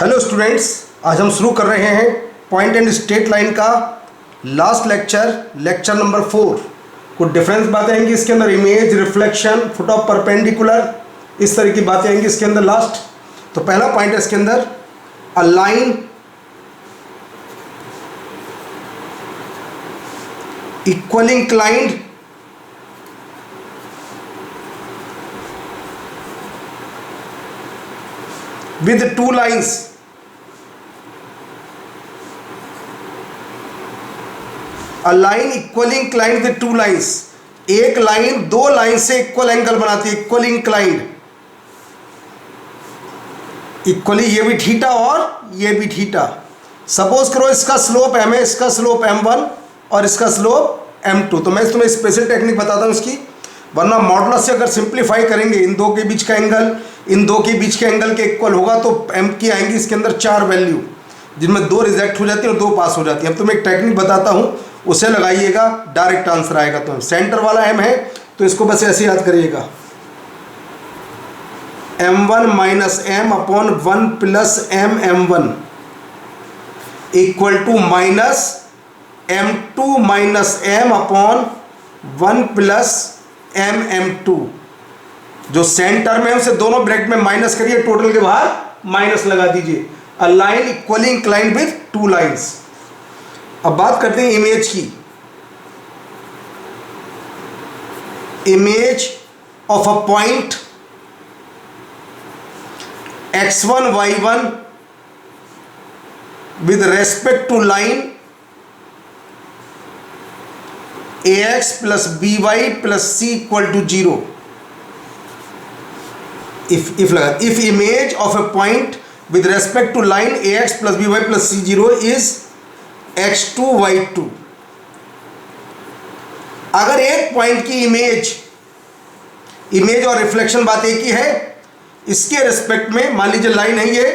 Hello students, आज हम शुरू कर रहे हैं पॉइंट एंड स्ट्रेट लाइन का लास्ट लेक्चर नंबर 4। कुछ डिफरेंस बातें आएंगी इसके अंदर, image, reflection, foot of perpendicular, इस तरह की बातें आएंगी इसके अंदर लास्ट। तो पहला पॉइंट है इसके अंदर, अ line equally inclined with two lines a line equally inclined with two lines। एक लाइन दो लाइन से इक्वल एंगल बनाती है, इक्वली इंक्लाइंड। इक्वली ये भी थीटा और ये भी थीटा। सपोज करो इसका स्लोप m है, इसका स्लोप m1 और इसका स्लोप m2। तो मैं तुम्हें स्पेशल टेक्निक बताता हूँ इसकी, वरना मॉडुलस से अगर सिंप्लीफाई करेंगे इन दो के बीच का एंगल इन दो के बीच के एंगल के इक्वल होगा तो m की आएंगी इसके अंदर 4 वैल्यू, जिनमें 2 रिजेक्ट हो जाती है और 2 पास हो जाती है। अब तुम्हें एक टेक्निक बताता हूँ, उसे लगाइएगा, डायरेक्ट आंसर आएगा। तो सेंटर वाला m है तो इसको बस ऐसे याद करिएगा, m1 minus m upon 1 plus m m1 equal to minus m2 minus m upon 1 plus m m2। जो सेंटर में है उसे दोनों ब्रैकेट में माइनस करिए, टोटल के बाहर माइनस लगा दीजिए। A line equally inclined with two lines. अब बात करते हैं इमेज की। Image of a point x1 y1 with respect to line ax plus by plus c equal to 0। if image of a point with respect to line ax plus by plus c0 is x2 y2। अगर एक point की image और reflection बात एक ही है, इसके respect में मान लीजिए लाइन है ये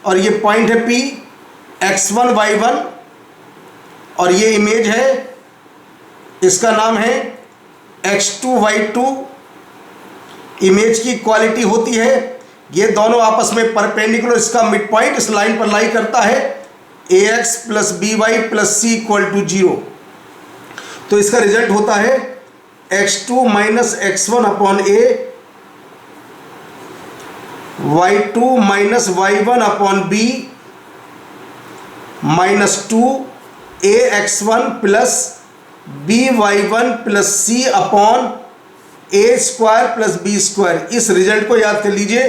और ये पॉइंट है P, x1 y1 और ये इमेज है, इसका नाम है x2 y2। इमेज की क्वालिटी होती है ये दोनों आपस में परपेंडिकुलर, इसका मिड पॉइंट इस लाइन पर लाई करता है ax plus by plus c equal to 0। तो इसका रिजल्ट होता है x2 minus x1 upon a, y2 minus y1 upon b minus 2 ax1 plus by1 plus c upon a square plus b square. इस result को याद कर लीजिए।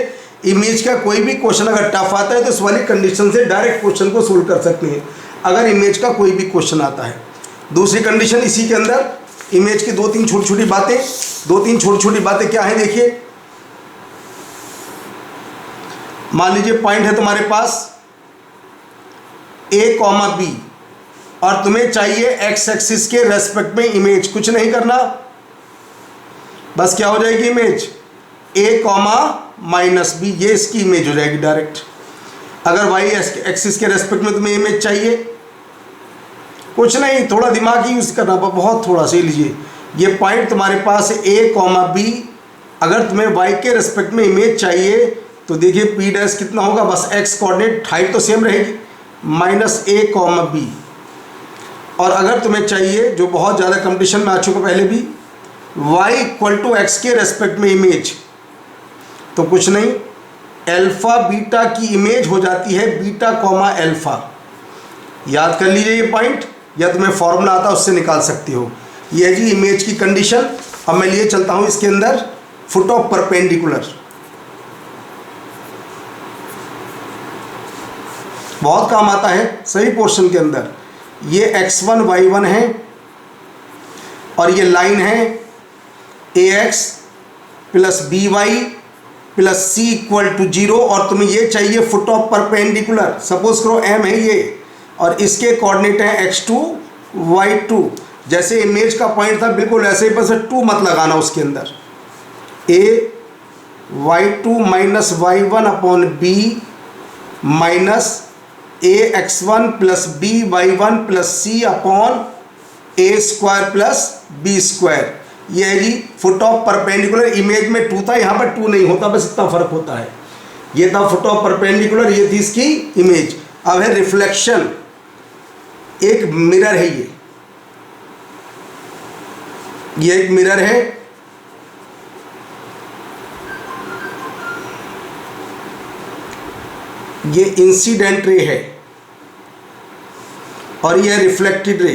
Image का कोई भी क्वेश्चन अगर टफ आता है तो इस वाली कंडीशन से डायरेक्ट क्वेश्चन को सोल्व कर सकते हैं, अगर इमेज का कोई भी क्वेश्चन आता है। दूसरी कंडीशन इसी के अंदर, इमेज की दो तीन छोटी छोटी बातें क्या है देखिए। मान लीजिए पॉइंट है तुम्हारे पास a कॉमा b और तुम्हें चाहिए x एक्सिस के रेस्पेक्ट में इमेज। कुछ नहीं करना, बस क्या हो जाएगी image a comma minus b, ये इसकी इमेज हो जाएगी डायरेक्ट। अगर y एक्सिस के रेस्पेक्ट में तुम्हें इमेज चाहिए, कुछ नहीं, थोड़ा दिमाग यूज करना, बहुत थोड़ा सा लीजिए। ये पॉइंट तुम्हारे पास है a कॉमा बी, अगर तुम्हें y के रेस्पेक्ट में इमेज चाहिए तो देखिए p डैश कितना होगा, बस x कोऑर्डिनेट हाइट तो सेम रहेगी, माइनस a कॉमा बी। और अगर तुम्हें चाहिए, जो बहुत ज़्यादा कंपटीशन में आ चुका पहले भी, y इक्वल टू एक्स के रेस्पेक्ट में इमेज, तो कुछ नहीं, अल्फा बीटा की इमेज हो जाती है बीटा कॉमा अल्फा। याद कर लीजिए ये पॉइंट, या तुम्हें फॉर्मूला आता है उससे निकाल सकते हो। ये है जी इमेज की कंडीशन। अब मैं लिए चलता हूँ इसके अंदर फुट ऑफ परपेंडिकुलर। बहुत काम आता है सभी पोर्शन के अंदर। ये x1 y1 है और ये लाइन है ax plus by plus c equal to 0 और तुम्हें ये चाहिए फुट ऑफ परपेंडिकुलर। सपोज करो m है ये और इसके कोऑर्डिनेट है x2 y2। जैसे इमेज का पॉइंट था बिल्कुल ऐसे ही, बस 2 मत लगाना उसके अंदर। a y2 minus y1 upon b minus ax1 plus by1 plus c upon a square plus b square. ये है जी फुट ऑफ परपेंडिकुलर। इमेज में 2 था, यहाँ पर 2 नहीं होता, बस इतना फर्क होता है। ये था फोटो परपेंडिकुलर, ये थी इसकी इमेज। अब है रिफ्लेक्शन, एक मिरर है ये एक मिरर है, ये इंसिडेंट रे है और ये रिफ्लेक्टेड रे।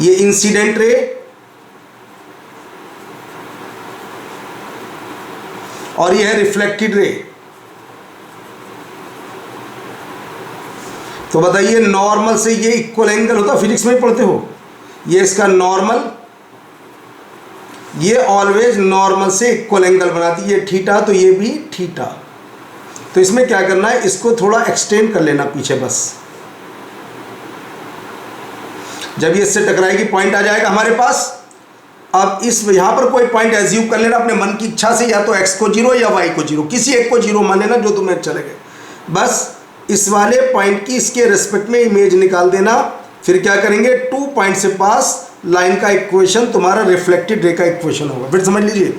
ये इंसिडेंट रे और ये है रिफ्लेक्टेड रे। तो बताइए नॉर्मल से ये इक्वल एंगल होता, फिजिक्स में ही पढ़ते हो, ये इसका नॉर्मल, ये ऑलवेज नॉर्मल से इक्वल एंगल बनाती है, ये थीटा तो ये भी थीटा। तो इसमें क्या करना है, इसको थोड़ा एक्सटेंड कर लेना पीछे बस। जब ये इससे टकराएगी पॉइंट आ जाएगा हमारे पास। अब इस यहां पर कोई पॉइंट एज्यूम कर लेना अपने मन की इच्छा से, या तो x को 0 या y को 0, किसी एक को 0 मान लेना जो तुम्हें अच्छा लगे। बस इस वाले पॉइंट की इसके रेस्पेक्ट में इमेज निकाल देना। फिर क्या करेंगे, 2 पॉइंट से पास लाइन का इक्वेशन तुम्हारा रिफ्लेक्टेड रे का इक्वेशन होगा। फिर समझ लीजिए,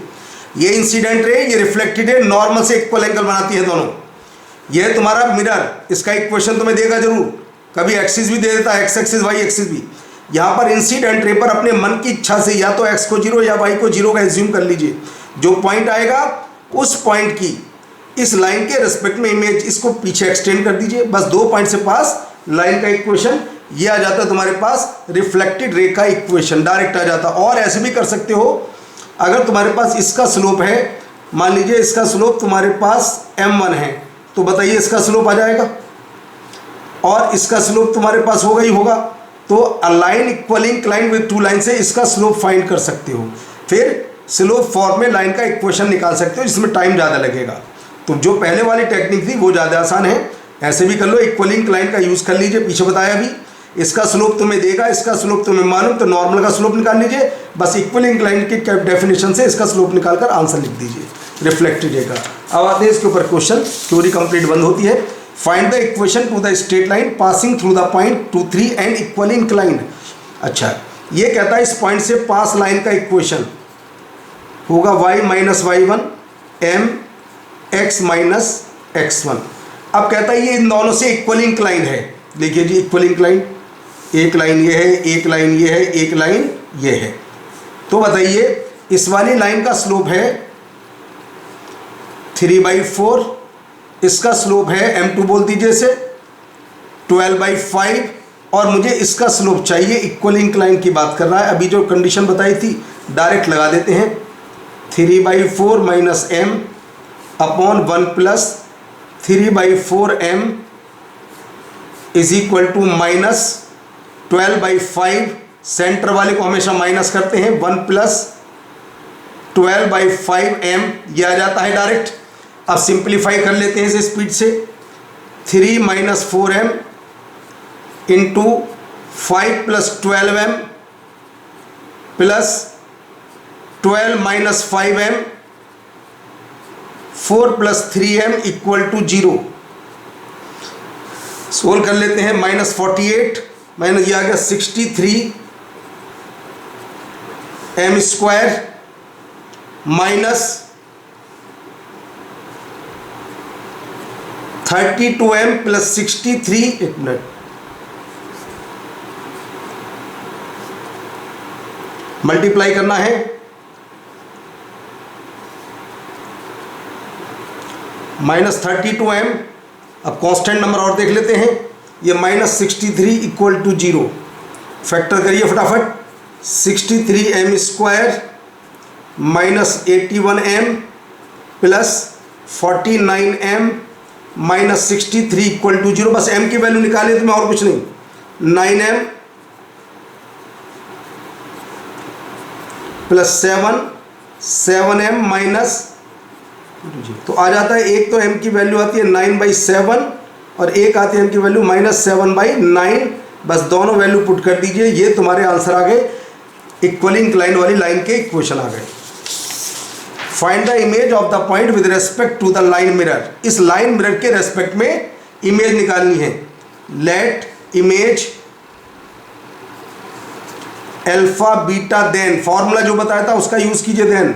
ये इंसिडेंट रे, ये रिफ्लेक्टेड रे, नॉर्मल से इक्वल एंगल बनाती है दोनों। ये तुम्हारा मिरर, इसका इक्वेशन तुम्हें देगा जरूर, कभी एक्सिस भी दे देता है, एक्स एक्सिस वाई एक्सिस भी। यहाँ पर इंसिडेंट रे पर अपने मन की इच्छा से या तो x को 0 या y को 0 का एज्यूम कर लीजिए। जो पॉइंट आएगा उस पॉइंट की इस लाइन के रेस्पेक्ट में इमेज, इसको पीछे एक्सटेंड कर दीजिए। बस 2 पॉइंट से पास लाइन का इक्वेशन ये आ जाता है तुम्हारे पास, रिफ्लेक्टेड रे का इक्वेशन डायरेक्ट आ जाता। और ऐसे भी कर सकते हो, अगर तुम्हारे पास इसका स्लोप है, मान लीजिए इसका स्लोप तुम्हारे पास m1 है, तो बताइए इसका स्लोप आ जाएगा, और इसका स्लोप तुम्हारे पास होगा ही होगा। तो a line equalling inclined with 2 line से इसका स्लोप फाइंड कर सकते हो। फिर स्लोप फॉर्म में लाइन का इक्वेशन निकाल सकते हो, जिसमें टाइम ज़्यादा लगेगा। तो जो पहले वाली टेक्निक थी वो ज़्यादा आसान है, ऐसे भी कर लो, इक्वलिंग इंक्लाइंड का यूज़ कर लीजिए। पीछे बताया भी, इसका स्लोप तुम्हें देगा, इसका स्लोप तुम्हें मालूम, तो नॉर्मल का स्लोप निकाल लीजिए। बस इक्वलिंग इंक्लाइंड की डेफिनेशन से इसका स्लोप निकालकर आंसर लिख दीजिए रिफ्लेक्टेड रे का। अब आते हैं इसके ऊपर क्वेश्चन, थ्योरी कंप्लीट बंद होती है। Find the equation two the straight line passing through the point 2, 3 and equally inclined. अच्छा, ये कहता है इस पॉइंट से पास लाइन का इक्वेशन होगा y minus y1 m x minus x1। अब कहता है ये इन दोनों से इक्वली इंक्लाइंड है। देखिए जी, इक्वली इंक्लाइंड, एक लाइन ये है, एक लाइन ये है, एक लाइन ये है। तो बताइए इस वाली लाइन का स्लोप है 3/4, इसका स्लोप है m2 बोल दीजिए इसे 12/5, और मुझे इसका स्लोप चाहिए, इक्वली इंक्लाइंड की बात कर रहा है। अभी जो कंडीशन बताई थी डायरेक्ट लगा देते हैं, 3/4 minus m upon 1 plus 3/4m is equal to minus 12/5। Centre वाले को हमेशा माइनस करते हैं, 1 प्लस 12/5m ये आ जाता है डायरेक्ट। अब सिंप्लीफाई कर लेते हैं इसे स्पीड से, 3 minus 4m into 5 plus 12m plus 12 minus 5m 4 plus 3m equal to 0। Solve कर लेते हैं, माइनस 48 माइनस ये आ गया 63 m square minus 32m plus 63, एक मिनट, मल्टीप्लाई करना है, माइनस 32m। अब कांस्टेंट नंबर और देख लेते हैं, ये माइनस 63 इक्वल टू 0। फैक्टर करिए फटाफट, 63m square minus 81m plus 49m minus 63 equal to 0। बस m की वैल्यू निकाले तो मैं और कुछ नहीं, 9m प्लस 7m माइनस, तो आ जाता है, एक तो m की वैल्यू आती है 9/7 और एक आती है m की वैल्यू माइनस 7/9। बस दोनों वैल्यू पुट कर दीजिए, ये तुम्हारे आंसर आ गए, इक्वली इंक्लाइंड वाली लाइन के इक्वेशन आ गए। Find the image of the point with respect to the line mirror. इस लाइन मिरर के रेस्पेक्ट में इमेज निकालनी है। Let image alpha beta, then formula जो बताया था उसका यूज कीजिए, then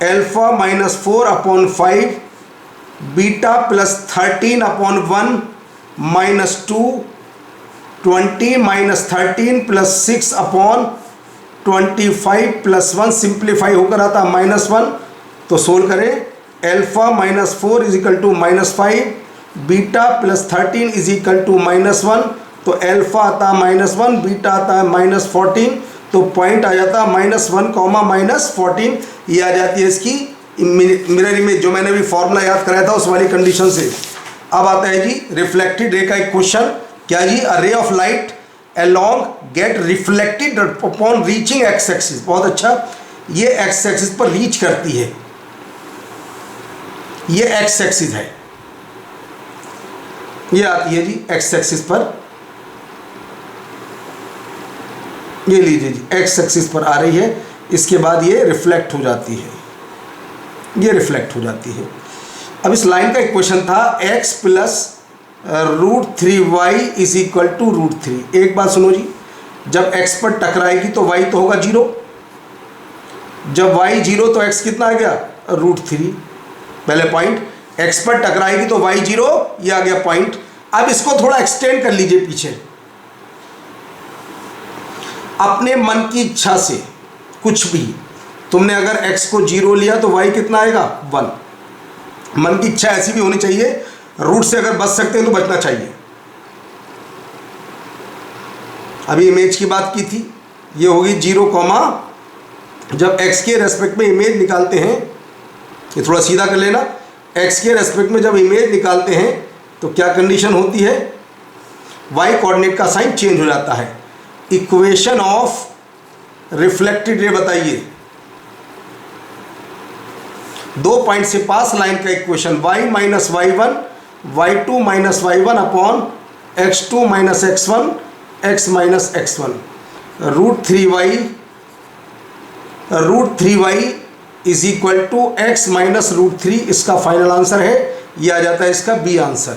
alpha -4/5 beta plus 13 upon 1 minus 2, 20 minus 13 plus 6 upon 25 plus 1, simplify होकर आता है -1। तो सोल्व करें, alpha minus 4 is equal to -5, beta plus 13 is equal to -1, तो एल्फा आता है -1, बीटा आता है -14, तो पॉइंट आ जाता है -1, -14। ये आ जाती है इसकी मिरर इमेज, जो मैंने अभी फॉर्मूला याद कराया था उस वाली कंडीशन से। अब आता है जी रिफ्लेक्टेड रे का एक क्वेश्चन। क्या जी, a ray of light along get reflected upon reaching x axis. बहुत अच्छा, ये x एक्सिस पर रीच करती है, ये x एक्सिस है, ये आती है जी x एक्सिस पर, ये लीजिए जी x एक्सिस पर आ रही है, इसके बाद ये रिफ्लेक्ट हो जाती है, ये रिफ्लेक्ट हो जाती है। अब इस लाइन का एक क्वेश्चन था x plus √3y is equal to √3। एक बात सुनो जी, जब x पर टकराएगी तो y तो होगा 0, जब y 0 तो x कितना आ गया √3। पहले पॉइंट, x पर टकराएगी तो y 0, ये आ गया पॉइंट। अब इसको थोड़ा एक्सटेंड कर लीजिए पीछे, अपने मन की इच्छा से कुछ भी, तुमने अगर x को 0 लिया तो y कितना आएगा 1। मन की इच्छा ऐसी भी होनी चाहिए, रूट से अगर बच सकते हैं तो बचना चाहिए। अभी इमेज की बात की थी, ये होगी 0, जब x के रेस्पेक्ट में इमेज निकालते हैं, ये थोड़ा सीधा कर लेना, x के रेस्पेक्ट में जब इमेज निकालते हैं तो क्या कंडीशन होती है, y कोऑर्डिनेट का साइन चेंज हो जाता है। इक्वेशन ऑफ रिफ्लेक्टेड रे बताइए, 2 पॉइंट से पास लाइन का equation, y minus y1 y2 minus y1 upon x2 minus x1 x minus x1, √3y is equal to x minus √3, इसका final answer है, ये आ जाता है इसका B answer.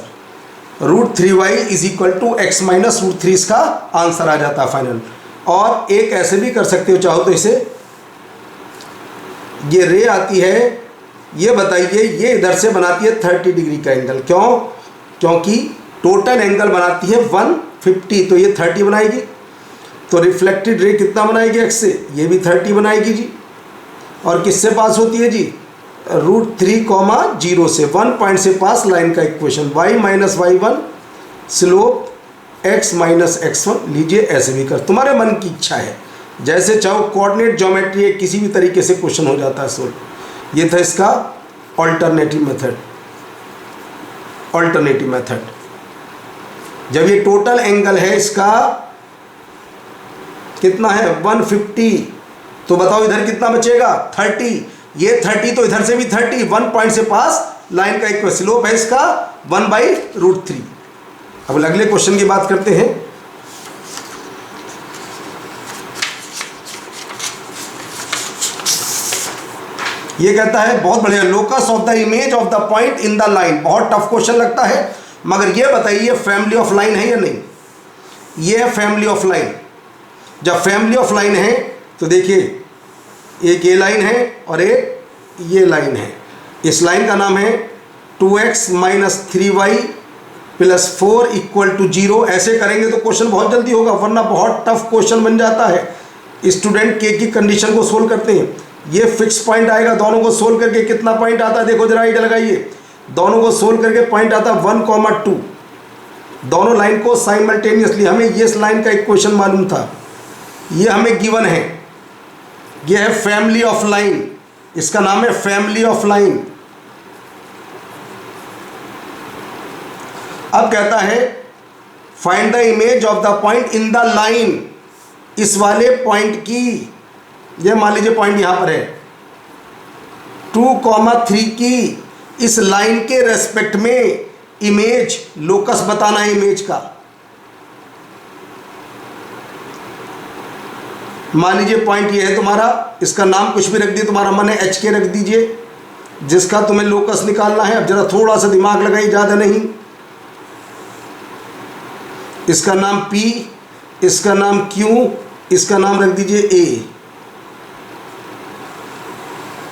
√3y is equal to x minus √3, इसका answer आ जाता है final. और एक ऐसे भी कर सकते हो चाहो तो, इसे ये रे आती है, ये बताइए, ये इधर से बनाती है 30 डिग्री का एंगल, क्यों, क्योंकि टोटल एंगल बनाती है 150, तो ये 30 बनाएगी। तो रिफ्लेक्टेड रे कितना बनाएगी x से, ये भी 30 बनाएगी जी। और किससे पास होती है जी, √3, 0 से, 1 पॉइंट से पास लाइन का equation, y minus y1 slope x minus x1। लीजिए ऐसे भी कर, तुम्हारे मन की इच्छा है, जैसे चाहो, कोऑर्डिनेट ज्योमेट्री है, किसी भी तरीके से क्वेश्चन हो जाता है सोल्व। ये था इसका ऑल्टरनेटिव मेथड। ऑल्टरनेटिव मेथड, जब ये टोटल एंगल है इसका कितना है 150, तो बताओ इधर कितना बचेगा 30, ये 30 तो इधर से भी 30, 1 पॉइंट से पास लाइन का एक स्लोप है इसका 1/√3। अब अगले क्वेश्चन की बात करते हैं। ये कहता है, बहुत बढ़िया, locus of the image of the point in the line. बहुत टफ क्वेश्चन लगता है, मगर ये बताइए फैमिली ऑफ लाइन है या नहीं। ये है फैमिली ऑफ लाइन। जब फैमिली ऑफ लाइन है तो देखिए, एक ये लाइन है और एक ये लाइन है। इस लाइन का नाम है 2x minus 3y plus 4 equal to 0। ऐसे करेंगे तो क्वेश्चन बहुत जल्दी होगा, वरना बहुत टफ क्वेश्चन बन जाता है। स्टूडेंट के की कंडीशन को सोल्व करते हैं, ये फिक्स पॉइंट आएगा, दोनों को सोल्व करके कितना पॉइंट आता है देखो जरा, आइडिया लगाइए। दोनों को सोल्व करके पॉइंट आता है 1, 2। दोनों लाइन को साइमल्टेनियसली, हमें ये लाइन का इक्वेशन मालूम था, ये हमें गिवन है, ये है फैमिली ऑफ लाइन, इसका नाम है फैमिली ऑफ लाइन। अब कहता है find the image of the point in the line. इस वाले पॉइंट की, ये मान लीजिए पॉइंट यहां पर है 2, 3 की, इस लाइन के रेस्पेक्ट में इमेज, लोकस बताना है इमेज का। मान लीजिए पॉइंट ये है तुम्हारा, इसका नाम कुछ भी रख दिए, तुम्हारा मन है HK रख दीजिए, जिसका तुम्हें लोकस निकालना है। अब जरा थोड़ा सा दिमाग लगाइए, ज़्यादा नहीं। इसका नाम P, इसका नाम Q, इसका नाम रख दीजिए A।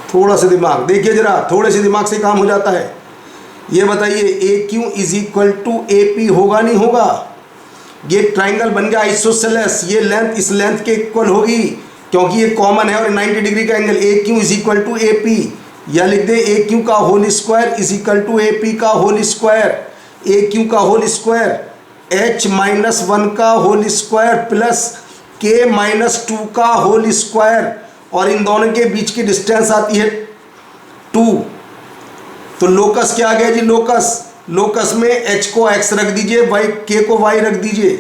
थोड़ा सा दिमाग देखिए जरा, थोड़े से दिमाग से काम हो जाता है। ये बताइए A Q is equal to A P होगा नहीं होगा? ये ट्राइंगल बन गया आइसोसेलेस, ये लेंथ इस लेंथ के इक्वल होगी क्योंकि ये कॉमन है और 90 डिग्री का angle. A Q is equal to A P, या लिख दे ए क्यू का whole square is equal to A P का होल स्क्वायर। ए क्यू का होल स्क्वायर एच माइनस 1 का whole square plus K minus 2 का whole square, और इन दोनों के बीच की डिस्टेंस आती है 2। तो लोकस क्या आ गया जी? लोकस में h को x रख दीजिए, y k को y रख दीजिए।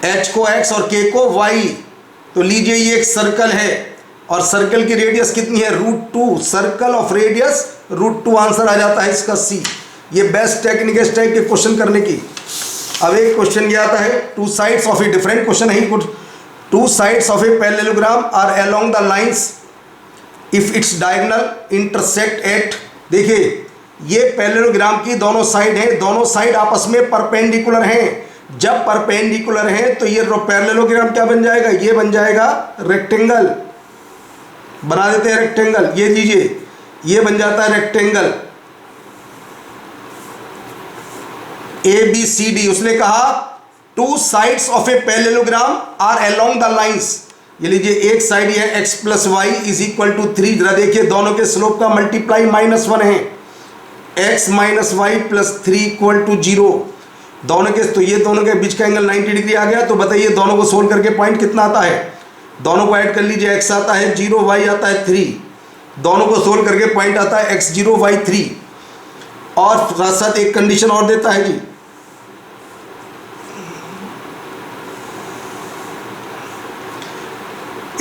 h को x और k को y। तो लीजिए ये एक सर्कल है और सर्कल की रेडियस कितनी है? √2। सर्कल ऑफ रेडियस √2 आंसर आ जाता है इसका C। ये बेस्ट टेक्निक है इस टाइप के क्वेश्चन करने की। अब एक क्वेश्चन ये आता है, two sides of a different question है कुछ। Two sides of a parallelogram are along the lines if its diagonal intersect at. देखिए ये पैरेललोग्राम की दोनों साइड हैं, दोनों साइड आपस में परपेंडिकुलर हैं। जब परपेंडिकुलर हैं तो ये पैरेललोग्राम क्या बन जाएगा? ये बन जाएगा रेक्टेंगल। बना देते हैं रेक्टेंगल। ये लीजिए ये बन जाता है रेक्टेंगल ABCD। उसने कहा two sides of a parallelogram are along the lines. ये लीजिए एक साइड ये x plus Y is equal to 3। जरा देखिए दोनों के स्लोप का मल्टीप्लाई -1 है। x minus Y plus 3 equal to 0। दोनों के तो ये दोनों के बीच का एंगल 90 डिग्री आ गया। तो बताइए दोनों को सोल्व करके पॉइंट कितना आता है? दोनों को ऐड कर लीजिए, x आता है 0, y आता है 3। दोनों को सोल्व करके पॉइंट आता है x0 y3। और साथ साथ एक कंडीशन और देता है जी,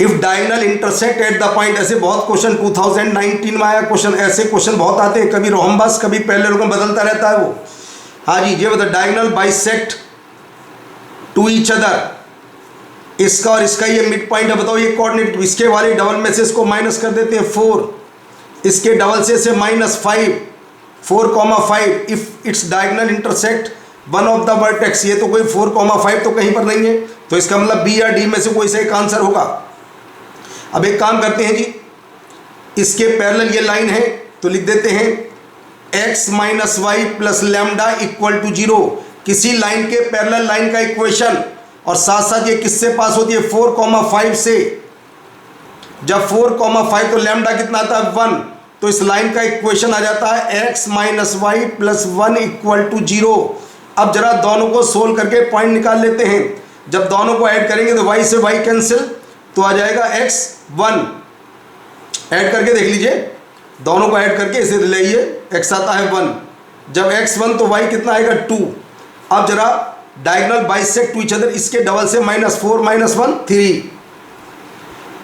if diagonal intersect at the point. ऐसे बहुत क्वेश्चन 2019 में आया क्वेश्चन, ऐसे क्वेश्चन बहुत आते हैं, कभी रोहम्बस कभी पैरेललोग्राम बदलता रहता है वो। हाँ जी, ये बता diagonal bisect to each other. इसका और इसका ये मिड पॉइंट है, बताओ ये कोऑर्डिनेट। इसके वाले डबल में से इसको माइनस कर देते हैं 4, इसके डबल से -5, 4,5। If its diagonal intersect one of the vertex. ये तो कोई 4,5 तो कहीं पर नहीं है, तो इसका मतलब बी या डी में से कोई सा एक आंसर होगा। अब एक काम करते हैं जी, इसके पैरेलल ये लाइन है तो लिख देते हैं x minus Y plus lambda equal to 0। किसी लाइन के पैरेलल लाइन का इक्वेशन, और साथ साथ ये किससे पास होती है? 4,5 से। जब 4,5 तो लैम्डा कितना आता है? 1। तो इस लाइन का इक्वेशन आ जाता है x minus Y plus 1 equal to 0। अब जरा दोनों को सोल्व करके पॉइंट निकाल लेते हैं। जब दोनों को ऐड करेंगे तो y से y कैंसिल, तो आ जाएगा x1। ऐड करके देख लीजिए, दोनों को ऐड करके इसे लाइए, x आता है 1। जब x1 तो y कितना आएगा? 2। अब जरा diagonal bisect to each other, इसके डबल से -4 -1 3,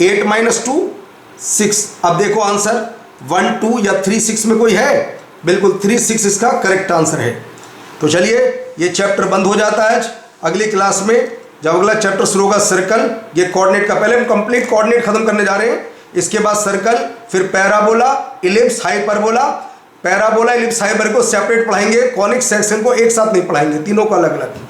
8 - 2 6। अब देखो आंसर 1 2 या 3 6 में कोई है? बिल्कुल 3 6 इसका करेक्ट आंसर है। तो चलिए ये चैप्टर बंद हो जाता है। अगली क्लास में जब अगला चैप्टर शुरू होगा सर्कल, ये कोऑर्डिनेट का, पहले हम कंप्लीट कोऑर्डिनेट खत्म करने जा रहे हैं। इसके बाद सर्कल, फिर parabola, ellipse, hyperbola. Parabola, ellipse, hyper को सेपरेट पढ़ाएंगे, कॉनिक सेक्शन को एक साथ नहीं पढ़ाएंगे, तीनों को अलग अलग।